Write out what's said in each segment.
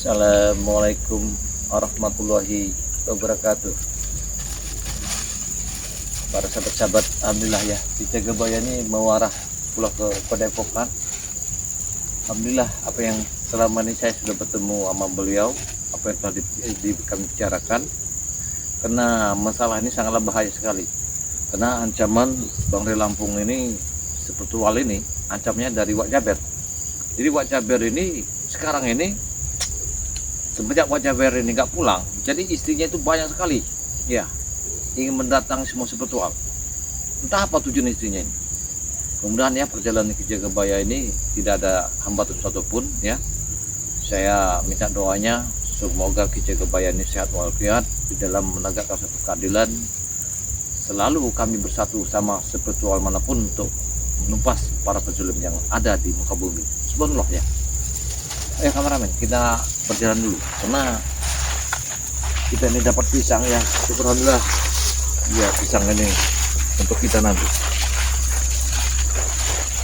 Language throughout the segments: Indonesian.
Assalamualaikum warahmatullahi wabarakatuh. Para sahabat-sahabat, alhamdulillah ya, di Jagabaya ini mau arah pulang ke Padepokan. Alhamdulillah, apa yang selama ini saya sudah bertemu sama beliau, apa yang telah kami bicarakan, karena masalah ini sangatlah bahaya sekali. Karena ancaman Bang Ray Lampung ini, spiritual ini, ancamnya dari Wak Jaber. Jadi Wak Jaber ini sekarang ini semenjak Wak Jaber ini nggak pulang, jadi istrinya itu banyak sekali, ya, ingin mendatangi semua spiritual. Entah apa tujuan istrinya ini. Kemudian ya, perjalanan ke Jagabaya ini tidak ada hambatan satupun, ya. Saya minta doanya semoga Ki Jagabaya ini sehat walafiat di dalam menegakkan satu keadilan. Selalu kami bersatu sama spiritual manapun untuk menumpas para penzulim yang ada di muka bumi. Subhanallah ya. Ayo kameramen, kita berjalan dulu karena kita ini dapat pisang ya, syukurlah ya, pisang ini untuk kita nanti.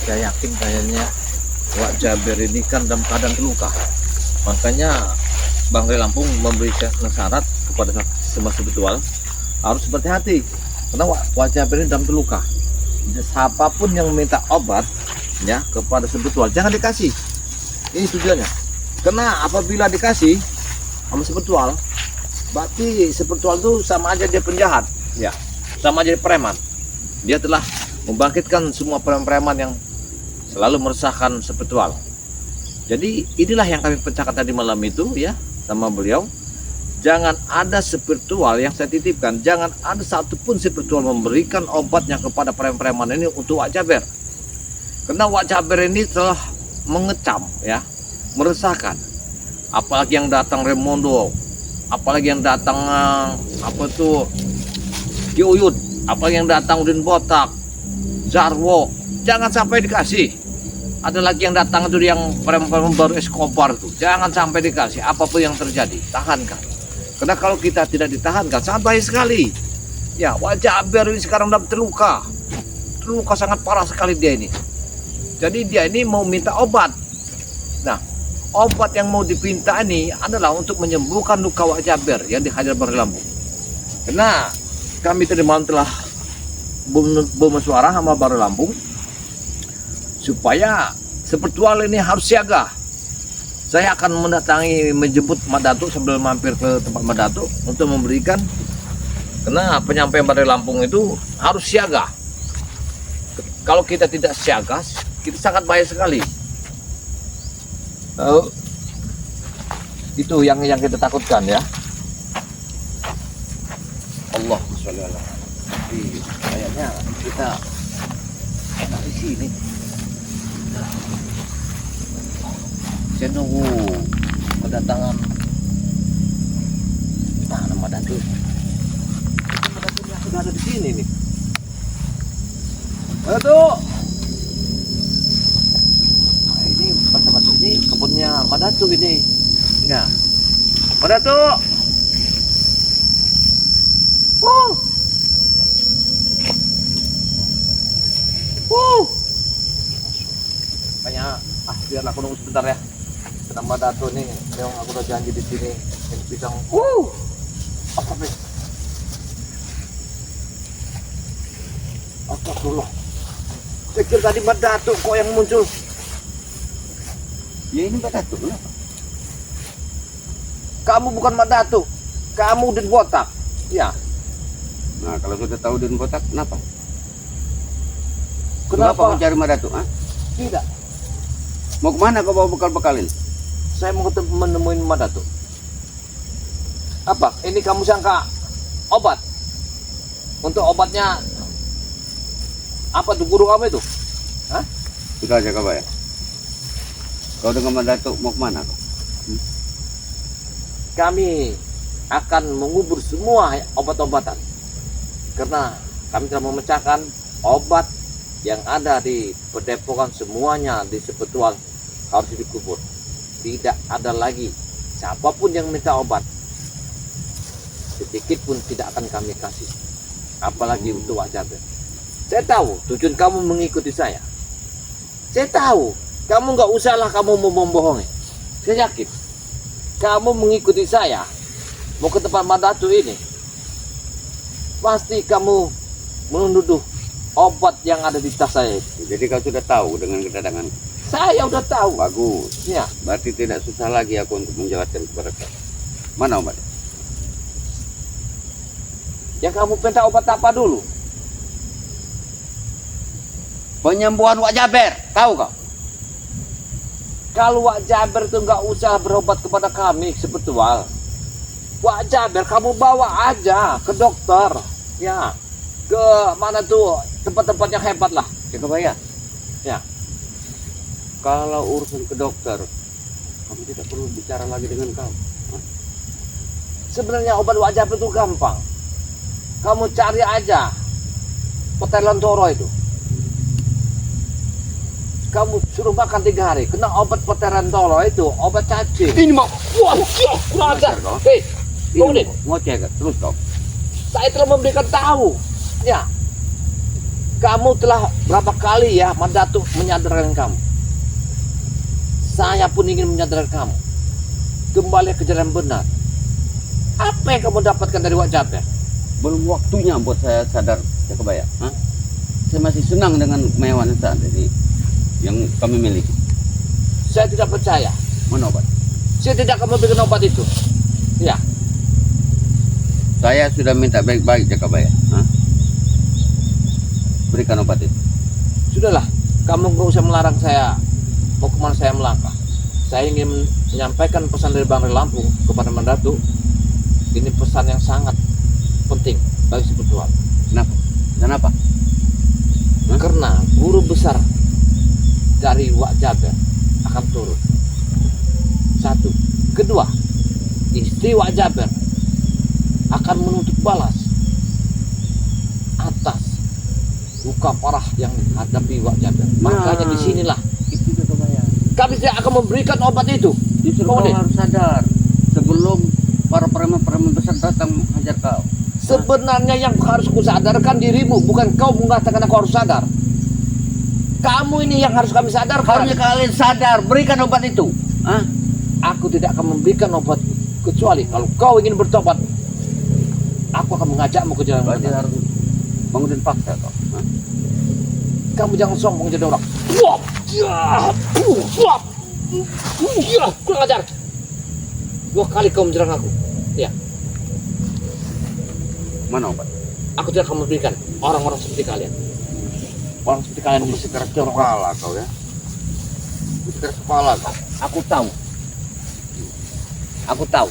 Saya yakin kayaknya Wak Jaber ini kan dalam keadaan terluka, makanya Bang Ray Lampung memberikan syarat kepada semua spiritual harus berhati-hati karena Wak Jaber ini dalam terluka. Siapapun yang minta obat ya kepada spiritual jangan dikasih. Ini tujuannya, karena apabila dikasih sama spiritual, berarti spiritual itu sama aja dia penjahat, ya, sama aja dia preman. Dia telah membangkitkan semua preman-preman yang selalu meresahkan spiritual. Jadi inilah yang kami pecahkan tadi malam itu ya sama beliau. Jangan ada spiritual yang saya titipkan, jangan ada satupun spiritual memberikan obatnya kepada preman-preman ini untuk Wak Jaber. Karena Wak Jaber ini telah mengecam ya, meresahkan. Apalagi yang datang Remondo, apalagi yang datang apa tuh Ki Uyud, apalagi yang datang Udin Botak, Jarwo, jangan sampai dikasih. Ada lagi yang datang itu yang preman baru Escobar tuh, jangan sampai dikasih. Apapun yang terjadi, tahankan. Karena kalau kita tidak ditahankan sangat bahaya sekali. Ya, Wak Jaber ini sekarang dalam terluka sangat parah sekali dia ini. Jadi dia ini mau minta obat. Nah, obat yang mau dipinta ini adalah untuk menyembuhkan luka Wak Jaber yang dihajar Bang Ray Lampung. Karena kami tadi malam telah bermusyawarah sama Bang Ray Lampung supaya spiritual ini harus siaga. Saya akan menjemput Mak Datuk sambil mampir ke tempat Mak Datuk untuk memberikan, karena penyampaian Bang Ray Lampung itu harus siaga. Kalau kita tidak siaga, kita sangat bahaya sekali. Itu yang kita takutkan ya. Allah sholli ala. Kayaknya kita enak di sini. Saya nunggu kedatangan nama Datuk. Datuknya sudah ada di sini nih. Datuk. Bersama ini kebunnya Mak Datuk ini. Nah, Mak Datuk. Kayaknya biarlah aku nunggu sebentar ya. Karena Mak Datuk nih, memang aku udah janji di sini. Ini pisang. Apa nih? Astagfirullah. Saya kira tadi Mak Datuk kok yang muncul. Ya ini Mak Datuk lah. Kamu bukan Mak Datuk, kamu Udin Botak. Ya. Nah, kalau sudah tahu Udin Botak, kenapa? Kenapa mencari Mak Datuk? Tidak. Mau kemana kau bawa bekal-bekalin? Saya mau menemuin Mak Datuk. Apa? Ini kamu sangka obat? Untuk obatnya apa tuh guru kamu itu? Hah? Sudah Jagabaya. Kau dengan Mak Datuk mau kemana kau? Kami akan mengubur semua obat-obatan. Karena kami telah memecahkan obat yang ada di Padepokan, semuanya di spiritual harus dikubur. Tidak ada lagi siapapun yang minta obat, sedikit pun tidak akan kami kasih. Apalagi untuk Wak Jaber. Saya tahu tujuan kamu mengikuti saya. Saya tahu kamu nggak usahlah kamu mau membohongi. Saya yakin kamu mengikuti saya mau ke tempat Mandatu ini, pasti kamu menuduh obat yang ada di tas saya. Jadi kau sudah tahu dengan kedatangan. Saya udah tahu. Bagus. Ya, Berarti tidak susah lagi aku untuk menjelaskan kepada kau. Mana obat? yang kamu minta obat apa dulu? Penyembuhan Wak Jaber, tahu kau? Kalau Wak Jaber itu nggak usah berobat kepada kami sebetul. Wak Jaber kamu bawa aja ke dokter, ya, ke mana tuh tempat-tempat yang hebat lah. Ya kebayang. Ya, Kalau urusan ke dokter, kamu tidak perlu bicara lagi dengan kau. sebenarnya obat Wak Jaber itu gampang. Kamu cari aja petelan toro itu. Kamu suruh makan 3 hari, kena obat peteran toro itu, obat cacing. Ini mau. Wah, kurang ajar. Hei, tunggu deh. Ngoceh kan? Terus kau. Saya telah memberikan tahu. Ya, kamu telah berapa kali ya Mandatu menyadarkan kamu. Saya pun ingin menyadarkan kamu. Kembali ke jalan benar. Apa yang kamu dapatkan dari Wak Jaber? Belum waktunya buat saya sadar. Ya kebayang. Hah? Saya masih senang dengan kemewahan saat ini yang kami miliki. Saya tidak percaya. Mana obat? Saya tidak akan memberikan obat itu. Ya, Saya sudah minta baik-baik Jakabaya. Hah? Berikan obat itu. sudahlah. Kamu nggak usah melarang saya. Mau kemana saya melangkah. Saya ingin menyampaikan pesan dari Bang Lampung kepada Mandatu. Ini pesan yang sangat penting bagi spiritual. Kenapa? Kenapa? Hah? Karena guru besar dari Wak Jaber akan turun. 1. Kedua, istri Wak Jaber akan menuntut balas atas luka parah yang dihadapi Wak Jaber. Makanya disinilah Itu Jakabaya. kami tidak akan memberikan obat itu. Justru Kamu kau deh. harus sadar sebelum para preman-preman besar datang menghajar kau. Sebenarnya yang harus kusadarkan dirimu, bukan kau mengatakan aku harus sadar. Kamu ini yang harus kami sadarkan. Harusnya kalian sadar, berikan obat itu. Hah? Aku tidak akan memberikan obat kecuali kalau kau ingin bertobat. Aku akan mengajakmu ke jalan Berarti benar. harus bangunin paksa kau. Hah? Kamu jangan sombong jadi orang. Wap, ya, wap, ya, kurang ajar. 2 kali kau menyerang aku. Ya, Mana obat? aku tidak akan memberikan orang-orang seperti kalian. Orang seperti kalian ini keras orang. kepala kau ya. Keras kepala kau. Aku tahu. Aku tahu.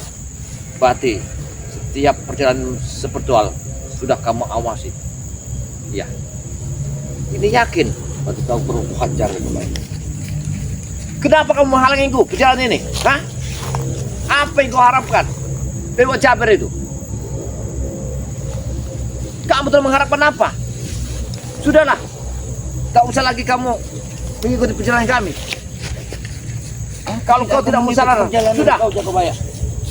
Berarti setiap perjalanan spiritual sudah kamu awasi. Ya. Ini yakin. Berarti kau perlu hajar kembali. Kenapa kamu menghalangiku perjalanan ini? Hah? Apa yang kau harapkan dari Wak Jaber itu? Kamu telah mengharapkan apa? Sudahlah. Tak usah lagi kamu mengikuti perjalanan kami. Kalau kau tidak mau sadar, sudah. Kau Jakabaya.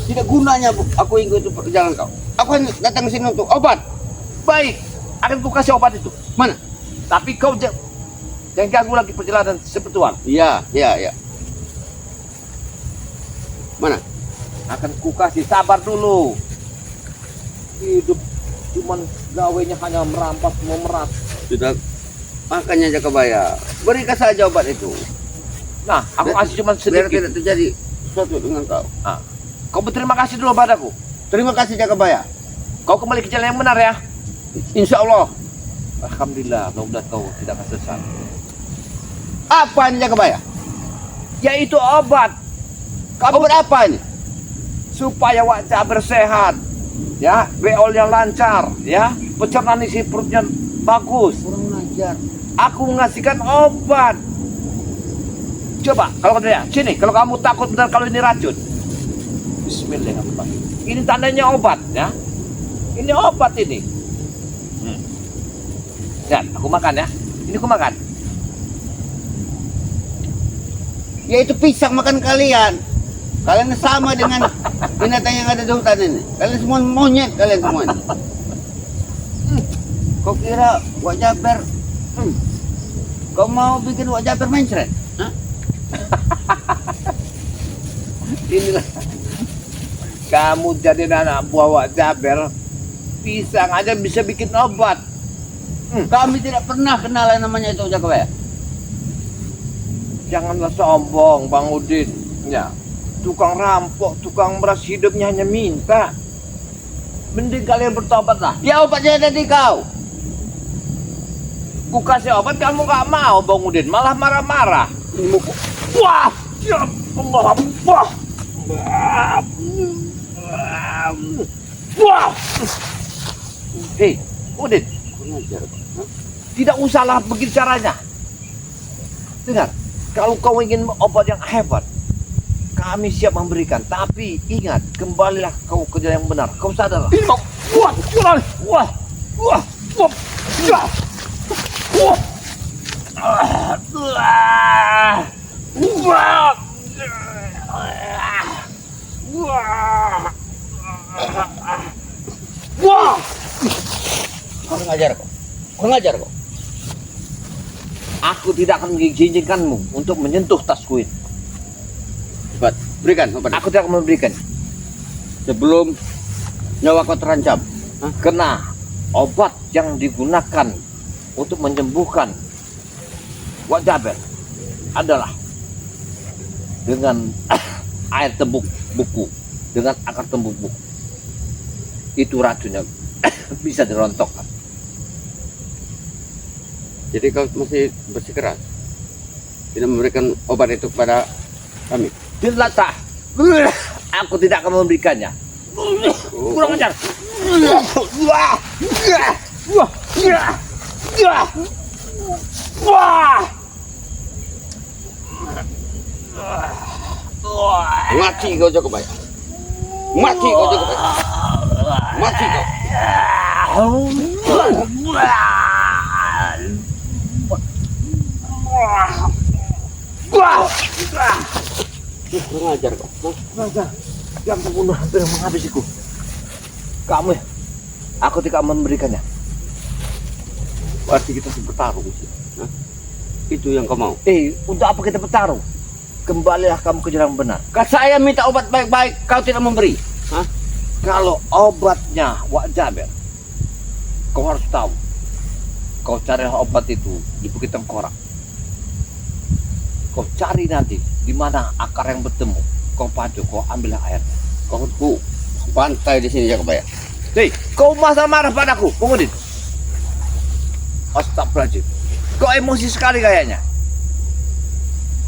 Tidak gunanya aku ikut perjalanan kau. Aku hanya datang ke sini untuk obat. Baik, akan ku kasih obat itu. Mana? Tapi kau jangan ganggu lagi perjalanan spiritual. Iya, iya, iya. Mana? Akan ku kasih, sabar dulu. Hidup cuman gawenya hanya merampas, memeras. Sudah. Makanya Jakabaya, berikan saja obat itu. Nah, aku Biar- kasih cuma Biar sedikit. tidak terjadi sesuatu dengan kau. Ah, kau berterima kasih dulu padaku. Terima kasih Jakabaya. Kau kembali ke jalan yang benar ya. Insya Allah. Alhamdulillah, mudah kau tidak akan sesat. Apa ini Jakabaya? Yaitu obat. Kamu Obat apa ini? supaya Wak Jaber sehat, ya, beolnya lancar, ya, pencernaan isi perutnya bagus. Kurang ajar. Aku mengasihkan obat. Coba, kalau kau tidak, sini. Kalau kamu takut benar kalau ini racun. Bismillahirrahmanirrahim. Ini tandanya obat, ya. Ini obat ini. Lihat, aku makan ya. Ini aku makan. Yaitu pisang makan kalian. Kalian sama dengan binatang yang ada di hutan ini. Kalian semua monyet kalian semua ini. Kau kira Wak Jaber? Kau mau bikin Wak Jaber mencret? Hah? Inilah Kamu jadi anak buah Wak Jaber, pisang aja bisa bikin obat. Kami tidak pernah kenal yang namanya itu Jakabaya. Janganlah sombong, Bang Udin. Ya, tukang rampok, tukang beras hidupnya hanya minta. Mending kalian bertobatlah. Ya obatnya ada di kau. Ku kasih obat kamu nggak mau, Bang Udin, malah marah-marah. Wah, ya Allah, wah, wah. Hei, Udin, tidak usahlah begitu caranya. Dengar, kalau kau ingin obat yang hebat, kami siap memberikan. Tapi ingat, kembalilah kau ke jalan yang benar. Kau sadar? Wah, wah, wah, wah, wah, wah. Wah! Kurang ajar kau. Kurang ajar kau. Aku tidak akan mengizinkanmu untuk menyentuh tasku ini. Cepat, berikan obat. Aku tidak akan memberikan. Sebelum nyawa kau terancam. Karena obat yang digunakan untuk menyembuhkan Wak Jaber adalah dengan air tembuk buku, dengan akar tembuk buku. Itu racunnya bisa dirontokkan. Jadi kau masih bersikeras tidak memberikan obat itu kepada kami. Dilatah. Aku tidak akan memberikannya. Kurang ajar. Mati kau Jakabaya. Mati kau Jakabaya. Mati kau. Kurang ajar kau. Yang pembunuh hampir menghabisiku. Kamu ya? Aku tidak memberikannya. Berarti kita bertarung sih. Itu yang kau mau. Untuk apa kita bertarung? Kembalilah kamu ke jalan benar. Kalau saya minta obat baik-baik, kau tidak memberi. Kalau obatnya Wak Jaber, kau harus tahu. Kau carilah obat itu di Bukit Tengkorak. Kau cari nanti di mana akar yang bertemu. Kau pacu, kau ambillah air. Kau pantai di sini Jakabaya. Hei, kau masa marah padaku, Pengudin? Astagfirullahaladzim. Kau emosi sekali kayaknya.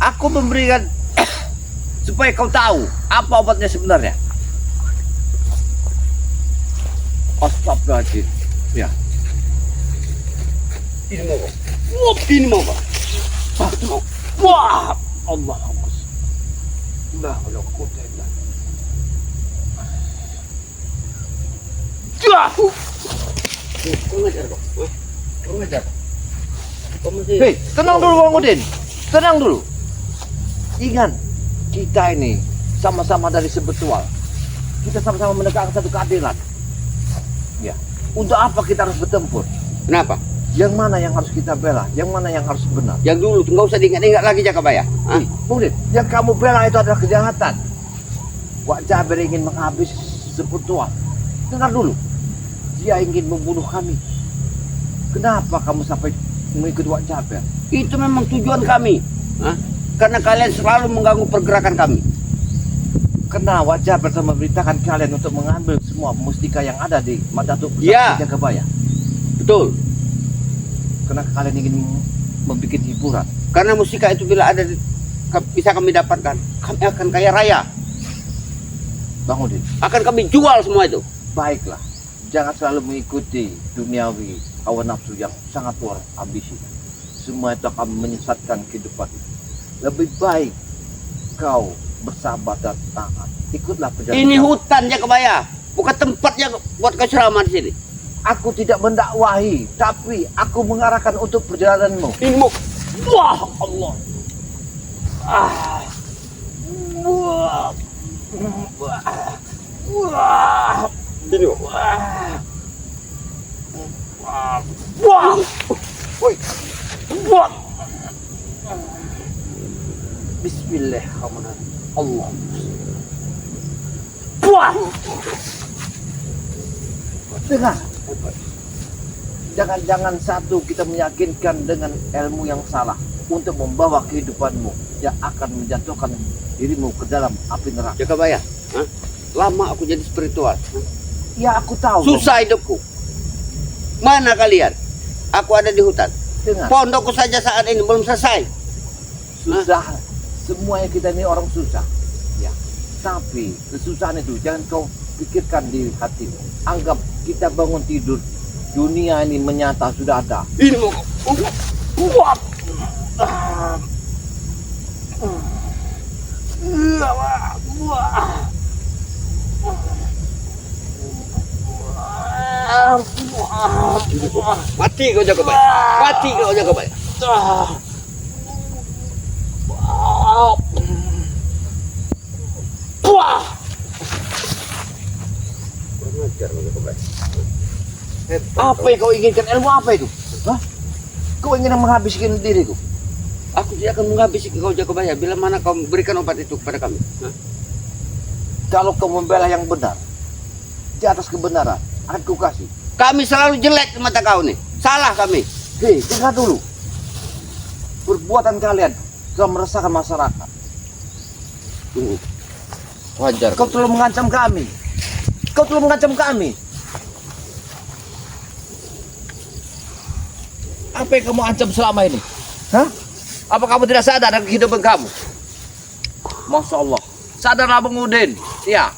Aku memberikan supaya kau tahu apa obatnya sebenarnya. Astagfirullahaladzim. Ya. Ini mau kau. Ini mau kau. Wah, Allah Akbar. Nah, kalau aku tidak. Kurang ajar kau. Kurang ajar. Kau masih. Hei, tenang dulu Bang Udin. Tenang dulu. Ingat, kita ini sama-sama dari Sebetual. Kita sama-sama menegakkan satu keadilan. Ya. Untuk apa kita harus bertempur? Kenapa? Yang mana yang harus kita bela? Yang mana yang harus benar? Yang dulu, nggak usah diingat-ingat lagi Jakabaya. Bang Udin, yang kamu bela itu adalah kejahatan. Wak Jaber ingin menghabis Sebetual. Dengar dulu. Dia ingin membunuh kami. Kenapa kamu sampai mengikuti Wak Jaber? Itu memang tujuan kami. Karena kalian selalu mengganggu pergerakan kami. Karena Wak Jaber telah memberitakan kalian untuk mengambil semua mustika yang ada di Madatuk Ya. Jakabaya. Betul. Karena kalian ingin membuat hiburan. Karena mustika itu bila ada bisa kami dapatkan, kami akan kaya raya. Bang Udin, Akan kami jual semua itu. baiklah. Jangan selalu mengikuti duniawi hawa nafsu yang sangat luar ambisi. Semua itu akan menyesatkan kehidupan. Lebih baik kau bersabar dan taat. Ikutlah perjalanan. Ini hutan Jakabaya, bukan tempatnya buat kau ceramah di sini. Aku tidak mendakwahi, tapi aku mengarahkan untuk perjalananmu. Ini mau. Wah, Allah. Wah. Wah. Ini mau. Wah. Woi. Wah. Bismillahirrahmanirrahim. Allah. Wah. Wah. Dengar. Jangan-jangan satu kita meyakinkan dengan ilmu yang salah untuk membawa kehidupanmu yang akan menjatuhkan dirimu ke dalam api neraka. Jakabaya, hah? Lama aku jadi spiritual. Hah? Ya aku tahu. Susah hidupku. Mana kalian? Aku ada di hutan. Dengar. Pondokku saja saat ini belum selesai. Susah. Semuanya kita ini orang susah. Ya. Tapi kesusahan itu jangan kau pikirkan di hatimu. Anggap kita bangun tidur. Dunia ini menyata sudah ada. Ini mau kuat. Mati kau Jakabaya. Mati kau Jakabaya. Apa yang kau inginkan? Ilmu apa itu? Hah? Kau ingin menghabiskan diriku? Aku tidak akan menghabisi kau Jakabaya bila mana kau berikan obat itu kepada kami. Hah? Kalau kau membela yang benar, di atas kebenaran, akan ku kasih. Kami selalu jelek di mata kau nih. Salah kami. Hei, dengar dulu. Perbuatan kalian telah meresahkan masyarakat. Tunggu. Wajar. Kau telah mengancam kami. Kau telah mengancam kami. Apa yang kamu ancam selama ini? Hah? Apa kamu tidak sadar dengan kehidupan kamu? Masya Allah. Sadarlah Bang Udin. Ya.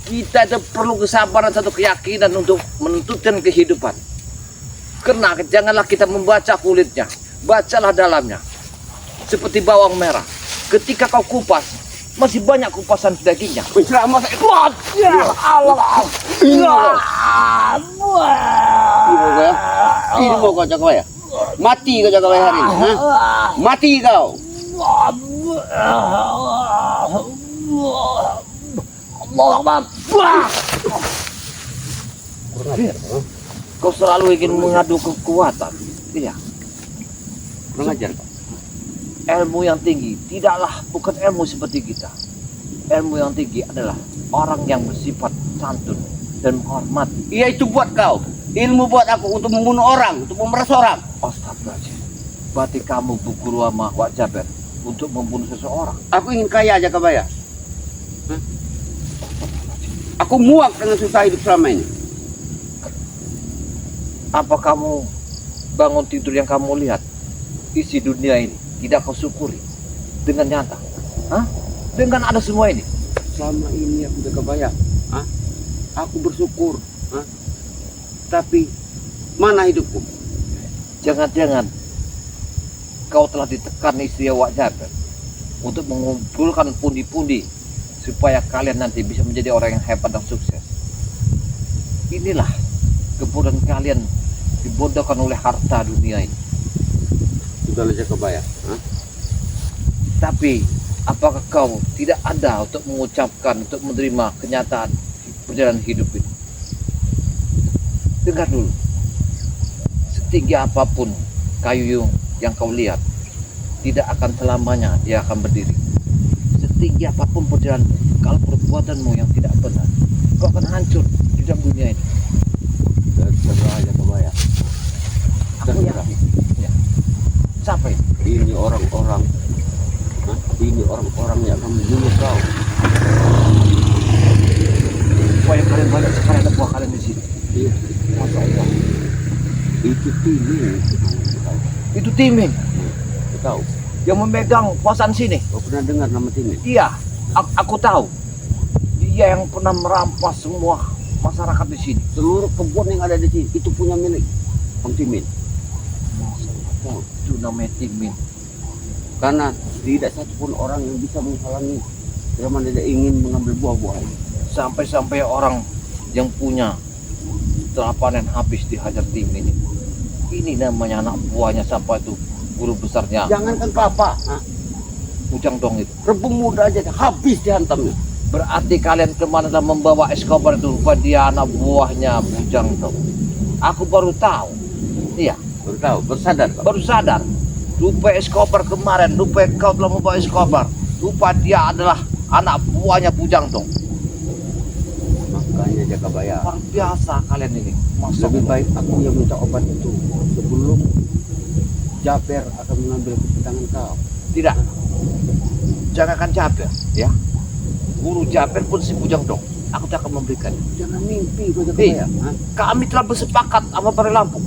Kita itu perlu kesabaran, satu keyakinan untuk menuntutkan kehidupan. Karena janganlah kita membaca kulitnya. Bacalah dalamnya. Seperti bawang merah. Ketika kau kupas, masih banyak kupasan dagingnya. Penceramah saya kuat. Ya Allah. Ini mau kau Jakabaya. Mati kau Jakabaya hari ini. Hah? Mati kau. Kau selalu ingin mengadu kekuatan. Iya. Kurang ajar kau. Ilmu yang tinggi tidaklah bukan ilmu seperti kita. Ilmu yang tinggi adalah orang yang bersifat santun dan menghormati. Iya itu buat kau. Ilmu buat aku untuk membunuh orang, untuk memeras orang. Astagfirullahaladzim. Berarti kamu berguru sama Wak Jaber untuk membunuh seseorang. Aku ingin kaya Jakabaya. Hah? Aku muak dengan susah hidup selama ini. Apa kamu bangun tidur yang kamu lihat isi dunia ini tidak kau syukuri dengan nyata? Hah? Dengan ada semua ini. Selama ini aku Jakabaya. Hah? Aku bersyukur. Hah? Tapi mana hidupku? Jangan-jangan kau telah ditekan istri Wak Jaber untuk mengumpulkan pundi-pundi supaya kalian nanti bisa menjadi orang yang hebat dan sukses. Inilah kebodohan kalian dibodohkan oleh harta dunia ini. Sudahlah Jakabaya. Hah? Tapi apakah kau tidak ada untuk mengucapkan, untuk menerima kenyataan perjalanan hidup ini? Dengar dulu. Setinggi apapun kayu yang kau lihat, tidak akan selamanya dia akan berdiri. Setinggi apapun perjalanan, kalau perbuatanmu yang tidak benar, kau akan hancur di dalam dunia ini. Terserah Jakabaya. Aku yakin. Ya. Siapa ini? Ini orang-orang. Hah? Ini orang-orang yang akan membunuh kau. Supaya kalian banyak sekali ada buah kalian di sini. Iya. Masya Allah. Itu Timing. Itu Timing Kau tahu? yang memegang kekuasaan sini. Kau pernah dengar nama Timing? Iya, aku tahu. Dia yang pernah merampas semua masyarakat di sini. Seluruh kebun yang ada di sini itu punya milik Bang Timing. Oh, itu namanya Timing. Karena tidak satupun orang yang bisa menghalangi zaman dia ingin mengambil buah-buah ini. Sampai-sampai orang yang punya setelah panen habis dihajar Timing. Ini namanya anak buahnya sampai itu guru besarnya Jangankan kelapa, Ujang Dong itu. rebung muda aja habis dihantamnya. Berarti kalian kemana dan membawa Escobar itu rupa dia anak buahnya Ujang Dong. Aku baru tahu. Iya, Baru tahu, bersadar kau. baru sadar. Rupa Escobar kemarin, rupa kau telah membawa Escobar. Rupa dia adalah anak buahnya Bujang Dong. Makanya Jakabaya. Luar biasa kalian ini. Masya Lebih Allah. baik aku yang minta obat itu sebelum Jaber akan mengambil kepitangan kau. Tidak. Jangankan Jaber, ya. Guru Jaber pun si Bujang Dong. Aku tidak akan memberikan. Jangan mimpi kau Jakabaya. Hah? Kami telah bersepakat sama Bari Lampung.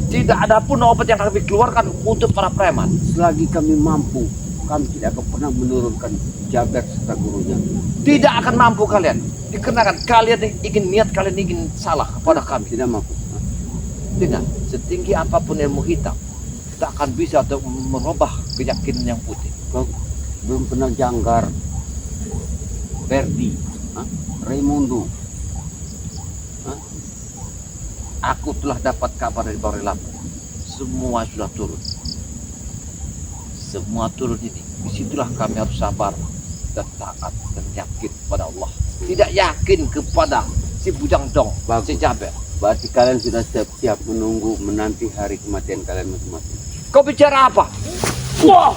Tidak ada pun obat yang kami keluarkan untuk para preman. Selagi kami mampu, kami tidak akan pernah menurunkan Jaber serta gurunya. Tidak akan mampu kalian. Dikarenakan kalian ingin niat kalian ingin salah kepada kami. Tidak mampu. Hah? Dengan setinggi apapun ilmu hitam, tak akan bisa untuk merubah keyakinan yang putih. Kau belum pernah janggar Verdi, hah? Raimundo. Hah? Aku telah dapat kabar dari Bari Lampung. Semua sudah turun. Semua turun ini. Disitulah kami harus sabar dan taat dan yakin kepada Allah. Tidak yakin kepada si Bujang Dong, Bagus. si Jaber. Berarti kalian sudah siap-siap menanti hari kematian kalian masing-masing. Kau bicara apa? Wah!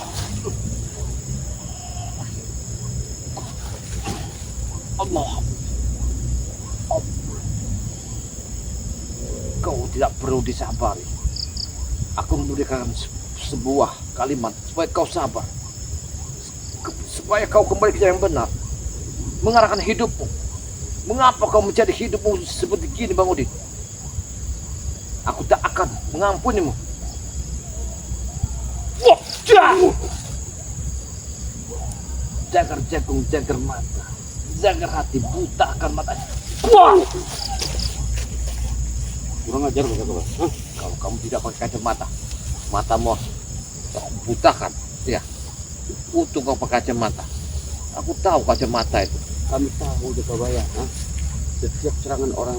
Allah. Kau tidak perlu disabari. Aku memberikan sebuah kalimat supaya kau sabar. Supaya kau kembali ke jalan yang benar. Mengarahkan hidupmu. Mengapa kau menjadi hidupmu seperti gini, Bang Udin? Aku tak akan mengampunimu. Wah, jagar jagung, jagar mata, jagar hati, butakan matanya. Wah! Kurang ajar kau Jakabaya. Hah? Kalau kamu tidak pakai kacamata, matamu aku butakan. Ya, untung kau pakai kacamata. Aku tahu kacamata itu. Kami tahu Jakabaya. Hah? Setiap serangan orang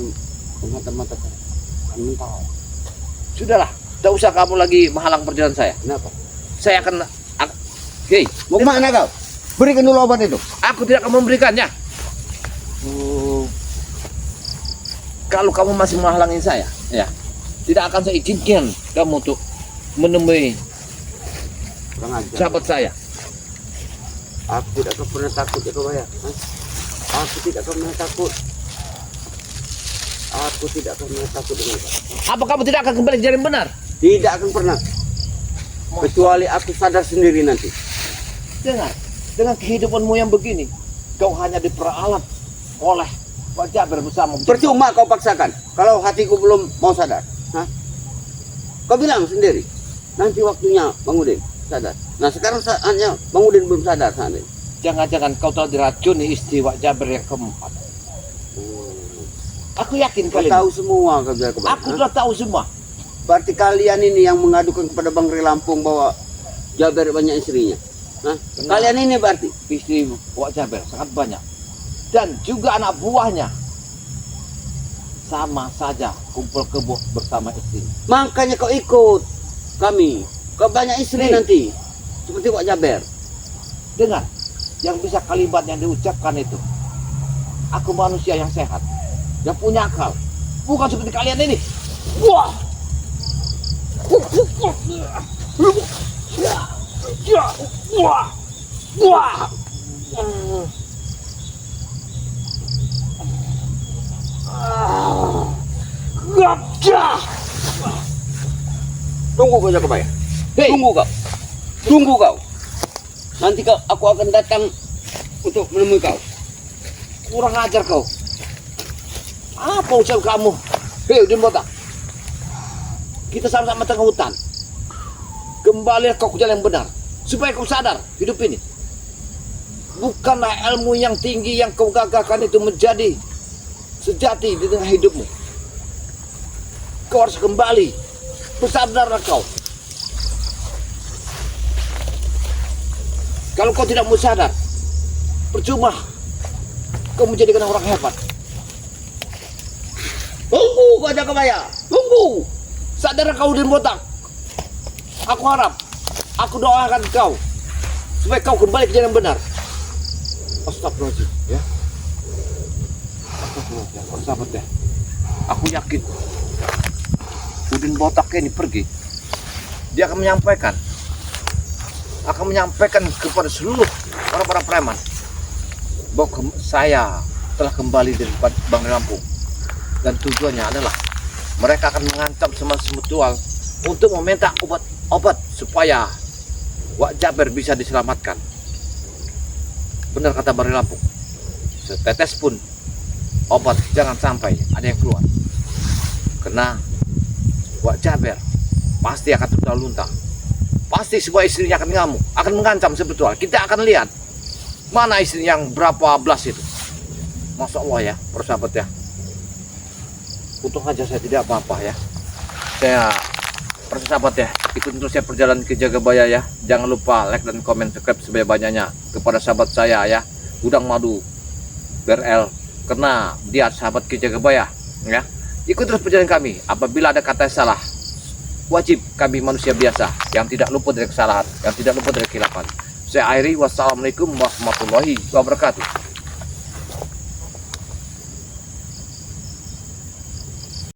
mata-mata kami tahu. Sudahlah, tidak usah kamu lagi menghalang perjalanan saya. Kenapa? Saya akan, hei, Mau kemana kau? Berikan dulu obat itu. aku tidak akan memberikannya. Kalau kamu masih menghalangi saya, ya, tidak akan saya izinkan kamu untuk menemui Kurang ajar. sahabat saya. Aku tidak akan pernah takut Jakabaya. Hah? Aku tidak akan pernah takut. Aku tidak akan pernah takut dengan kau. Apa kamu tidak akan kembali ke jalan yang benar? Tidak akan pernah. Kecuali aku sadar sendiri nanti. Dengan kehidupanmu yang begini, kau hanya diperalat oleh Pak Jaber bersama. Percuma kau paksakan. Kalau hatiku belum mau sadar. Hah? Kau bilang sendiri. Nanti waktunya Bang Udin sadar. Nah sekarang saatnya Bang Udin belum sadar saat ini. Jangan-jangan kau telah diracuni istri Pak Jaber yang keempat. Aku yakin Kau kalian. tahu semua kau bilang kembali. Aku sudah tahu semua. Berarti kalian ini yang mengadukan kepada Bang Ri Lampung bahwa Jaber banyak istrinya. Hah? Benar. Kalian ini berarti. Istri Pak Jaber sangat banyak. Dan juga anak buahnya. Sama saja kumpul kebo bersama istri. Makanya kau ikut kami. Kau banyak istri Nih. nanti. Seperti Pak Jaber. Dengar, yang bisa kalimat yang diucapkan itu. Aku manusia yang sehat, yang punya akal. Bukan seperti kalian ini. Wah! Wah! Wah! Gajah! Tunggu kau Jakabaya. Hei! Tunggu kau. Tunggu kau. Nanti aku akan datang untuk menemui kau. Kurang ajar kau. Apa ucap kamu? Hei, Udin Botak. Kita sama-sama tengah hutan. Kembali kau ke jalan yang benar. Supaya kau sadar hidup ini. Bukanlah ilmu yang tinggi yang kau gagahkan itu menjadi sejati di tengah hidupmu. Kau harus kembali. Bersadarlah kau. Kalau kau tidak mau sadar, percuma kau menjadikan orang hebat. Tunggu kau Jakabaya. Tunggu. Sadar kau Udin Botak. Aku harap, aku doakan kau supaya kau kembali ke jalan yang benar. Astagfirullahaladzim, ya. Astagfirullahaladzim, bersahabat ya. Aku yakin Udin Botak ini pergi. Dia akan menyampaikan kepada seluruh orang-orang preman bahwa saya telah kembali dari Banggai Lampung. Dan tujuannya adalah mereka akan mengancam Semar Semetual untuk meminta obat supaya Wak Jaber bisa diselamatkan. Benar kata Banggai Lampung, setetes pun obat jangan sampai ada yang keluar. Karena Wak Jaber pasti akan terlalu luntang. Pasti semua istrinya akan ngamuk, akan mengancam Semetual. Kita akan lihat mana istri yang berapa belas itu. Masya Allah ya, persahabat ya. Untung aja saya tidak apa-apa ya. Saya persahabat ya, ikutin terus saya perjalanan ke Jagabaya ya. Jangan lupa like dan komen, subscribe sebanyak-banyaknya kepada sahabat saya ya, Gudang Madu BRL, karena dia sahabat ke Jagabaya ya. Ikut terus perjalanan kami. Apabila ada kata yang salah, wajib kami manusia biasa yang tidak luput dari kesalahan, yang tidak luput dari khilafan. Saya akhiri, wassalamualaikum warahmatullahi wabarakatuh.